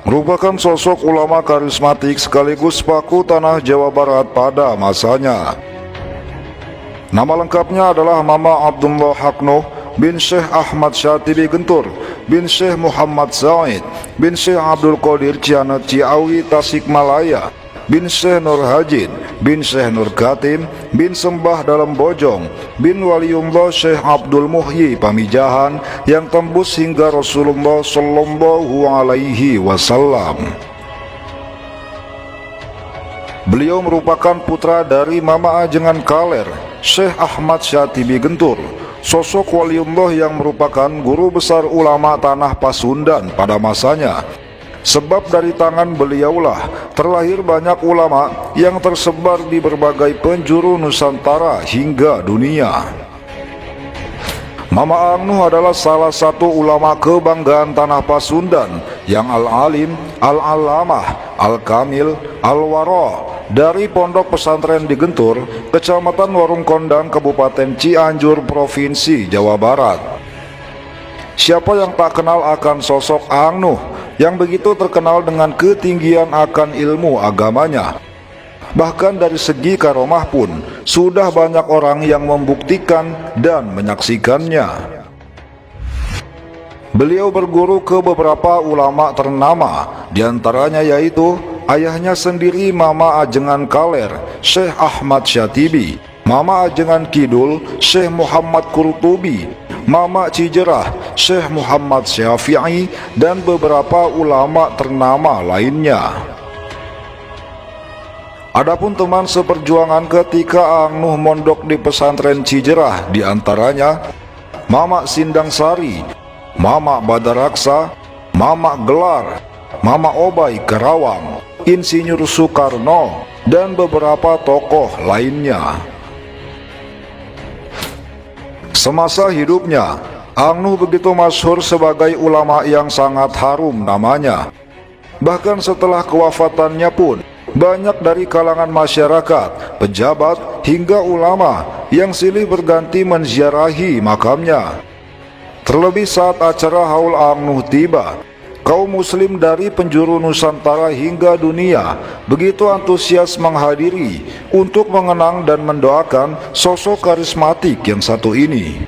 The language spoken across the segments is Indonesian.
merupakan sosok ulama karismatik sekaligus paku tanah Jawa Barat pada masanya. Nama lengkapnya adalah Mama Abdullah Haknoh bin Syekh Ahmad Syatibi Gentur bin Syekh Muhammad Zaid bin Syekh Abdul Qadir Cianet Ciawi Tasikmalaya bin Syekh Nur Hajin bin Syekh Nur Katim bin Sembah Dalam Bojong bin Waliullah Syekh Abdul Muhyi Pamijahan yang tembus hingga Rasulullah Sallallahu Alaihi Wasallam. Beliau merupakan putra dari Mama Ajengan Kaler, Syekh Ahmad Syatibi Gentur, sosok waliullah yang merupakan guru besar ulama tanah Pasundan pada masanya. Sebab dari tangan beliaulah terlahir banyak ulama yang tersebar di berbagai penjuru Nusantara hingga dunia. Mama Angnuh adalah salah satu ulama kebanggaan tanah Pasundan yang al-alim, al-alamah, al-kamil, al-wara dari Pondok Pesantren di Gentur, Kecamatan Warung Kondang, Kabupaten Cianjur, Provinsi Jawa Barat. Siapa yang tak kenal akan sosok Angnuh yang begitu terkenal dengan ketinggian akan ilmu agamanya? Bahkan dari segi karomah pun sudah banyak orang yang membuktikan dan menyaksikannya. Beliau berguru ke beberapa ulama ternama, diantaranya yaitu ayahnya sendiri Mama Ajengan Kaler, Syekh Ahmad Syatibi, Mama Ajengan Kidul, Syekh Muhammad Qurtubi, Mama Cijerah, Syekh Muhammad Syafi'i, dan beberapa ulama ternama lainnya. Adapun teman seperjuangan ketika Angnuh mondok di pesantren Cijerah, diantaranya Mama Sindang Sari, Mama Badaraksa, Mama Gelar, Mama Obay Karawang, Insinyur Soekarno, dan beberapa tokoh lainnya. Semasa hidupnya, Angnuh begitu masyhur sebagai ulama yang sangat harum namanya. Bahkan setelah kewafatannya pun, banyak dari kalangan masyarakat, pejabat, hingga ulama yang silih berganti menziarahi makamnya. Terlebih saat acara Haul Angnuh tiba, kaum muslim dari penjuru Nusantara hingga dunia begitu antusias menghadiri untuk mengenang dan mendoakan sosok karismatik yang satu ini.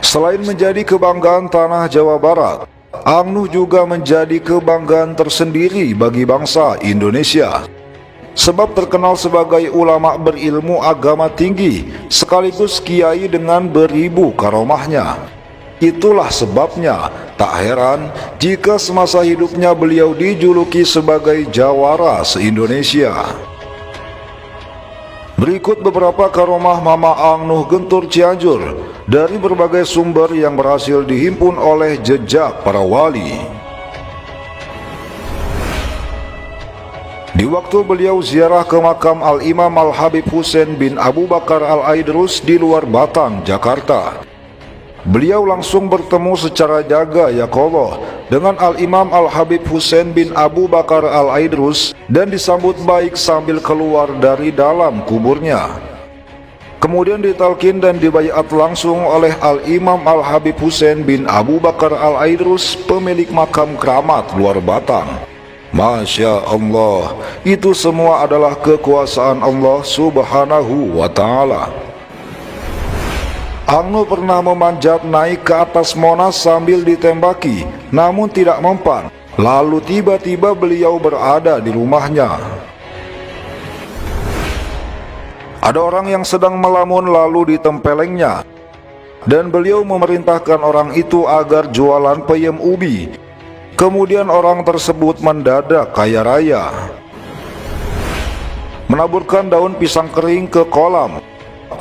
Selain menjadi kebanggaan tanah Jawa Barat, Angnuh juga menjadi kebanggaan tersendiri bagi bangsa Indonesia. Sebab terkenal sebagai ulama berilmu agama tinggi, sekaligus kiai dengan beribu karomahnya. Itulah sebabnya tak heran jika semasa hidupnya beliau dijuluki sebagai jawara se-Indonesia. Berikut beberapa karomah Mama Angnuh Gentur Cianjur dari berbagai sumber yang berhasil dihimpun oleh jejak para wali. Di waktu beliau ziarah ke makam Al-Imam Al-Habib Husain bin Abu Bakar Al-Aidrus di luar Batang, Jakarta, beliau langsung bertemu secara jaga yaqadhah dengan Al-Imam Al-Habib Husain bin Abu Bakar Al-Aidrus dan disambut baik sambil keluar dari dalam kuburnya. Kemudian ditalkin dan dibaiat langsung oleh Al-Imam Al-Habib Husain bin Abu Bakar Al-Aidrus, pemilik makam keramat luar Batang. Masya Allah, itu semua adalah kekuasaan Allah Subhanahu wa Ta'ala. Angnuh pernah memanjat naik ke atas Monas sambil ditembaki, namun tidak mempan. Lalu tiba-tiba beliau berada di rumahnya. Ada orang yang sedang melamun lalu ditempelengnya, dan beliau memerintahkan orang itu agar jualan peyem ubi. Kemudian orang tersebut mendadak kaya raya, menaburkan daun pisang kering ke kolam.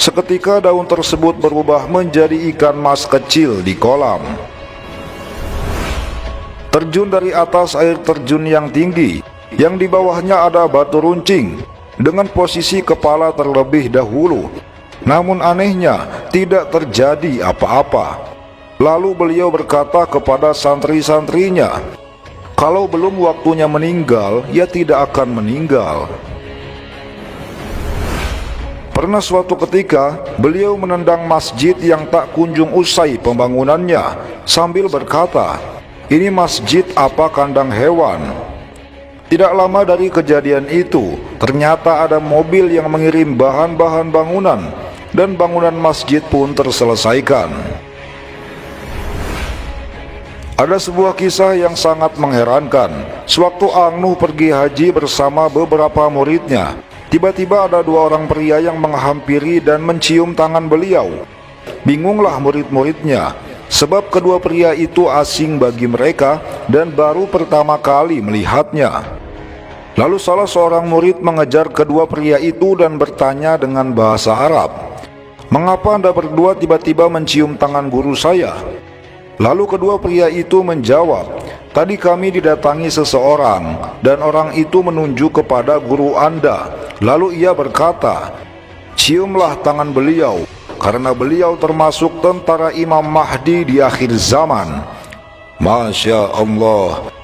Seketika daun tersebut berubah menjadi ikan mas kecil di kolam. Terjun dari atas air terjun yang tinggi, yang di bawahnya ada batu runcing, dengan posisi kepala terlebih dahulu. Namun anehnya tidak terjadi apa-apa. Lalu beliau berkata kepada santri-santrinya, kalau belum waktunya meninggal, ya tidak akan meninggal. Pernah suatu ketika, beliau menendang masjid yang tak kunjung usai pembangunannya sambil berkata, "Ini masjid apa kandang hewan?" Tidak lama dari kejadian itu, ternyata ada mobil yang mengirim bahan-bahan bangunan dan bangunan masjid pun terselesaikan. Ada sebuah kisah yang sangat mengherankan. Sewaktu Ang Nuh pergi haji bersama beberapa muridnya, tiba-tiba ada dua orang pria yang menghampiri dan mencium tangan beliau. Bingunglah murid-muridnya, sebab kedua pria itu asing bagi mereka dan baru pertama kali melihatnya. Lalu salah seorang murid mengejar kedua pria itu dan bertanya dengan bahasa Arab, "Mengapa Anda berdua tiba-tiba mencium tangan guru saya?" Lalu kedua pria itu menjawab, "Tadi kami didatangi seseorang dan orang itu menunjuk kepada guru Anda. Lalu ia berkata, 'Ciumlah tangan beliau, karena beliau termasuk tentara Imam Mahdi di akhir zaman.'" Masya Allah.